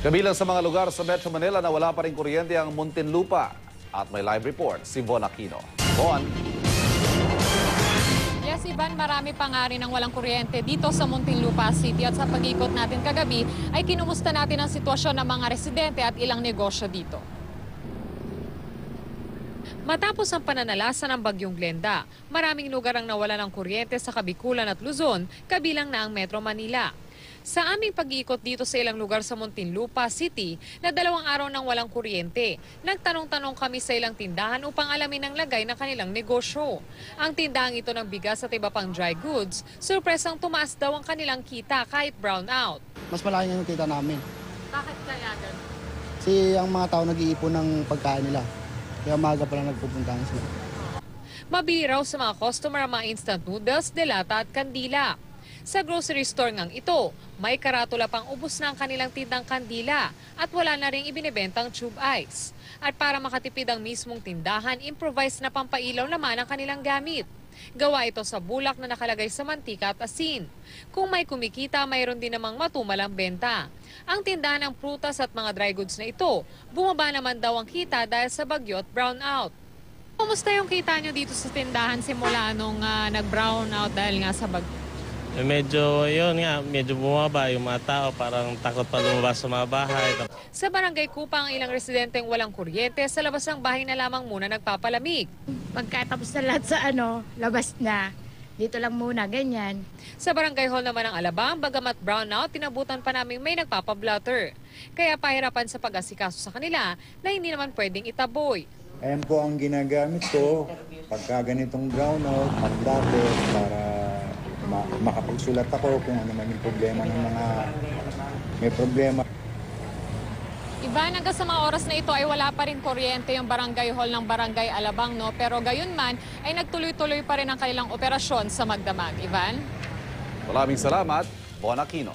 Kabilang sa mga lugar sa Metro Manila na wala pa rin kuryente ang Muntinlupa. At may live report si Von Aquino. Von. Yes, Ivan, marami pa nga rin ang walang kuryente dito sa Muntinlupa City at sa pag-ikot natin kagabi ay kinumusta natin ang sitwasyon ng mga residente at ilang negosyo dito. Matapos ang pananalasa ng Bagyong Glenda, maraming lugar ang nawala ng kuryente sa Kabikulan at Luzon, kabilang na ang Metro Manila. Sa aming pag-iikot dito sa ilang lugar sa Muntinlupa City na 2 araw nang walang kuryente, nagtanong-tanong kami sa ilang tindahan upang alamin ang lagay ng kanilang negosyo. Ang tindahan ito ng bigas at iba pang dry goods, surpresang tumaas daw ang kanilang kita kahit brown out. Mas malaki yung kita namin. Bakit kaya ganun? Kasi ang mga tao nag-iipon ng pagkain nila. Kaya maaga pa lang nagpupuntahan sila. Mabili raw sa mga customer ang mga instant noodles, delata at kandila. Sa grocery store ngang ito, may karatula pang ubos na ang kanilang tindang kandila at wala na ring ibinibentang tube ice. At para makatipid ang mismong tindahan, improvise na pampailaw naman ang kanilang gamit. Gawa ito sa bulak na nakalagay sa mantika at asin. Kung may kumikita, mayroon din namang matumalang benta. Ang tindahan ng prutas at mga dry goods na ito, bumaba naman daw ang kita dahil sa bagyo at brown out. Kumusta yung kita nyo dito sa tindahan simula nung nag-brown out dahil nga sa bagyo? Medyo, yun nga, medyo bumaba yung mga tao, parang takot pa lumabas sa mga bahay. Sa Barangay Kupang, ang ilang residenteng walang kuryente, sa labas ng bahay na lamang muna nagpapalamig. Pagkatapos na lahat sa labas na. Dito lang muna, ganyan. Sa Barangay Hall naman ng Alabang, bagamat brown out, tinabutan pa namin may nagpapablotter. Kaya pahirapan sa pag-asikaso sa kanila na hindi naman pwedeng itaboy. Ayan po ang ginagamit ko pagka ganitong brownout, pang-blatter, para makapagsulat ako kung ano man yung problema ng mga may problema. Ivan, hanggang sa mga oras na ito ay wala pa rin kuryente yung Barangay Hall ng Barangay Alabang, no? Pero gayon man ay nagtuloy-tuloy pa rin ang kanilang operasyon sa Magdamag. Ivan? Maraming salamat, Von Aquino.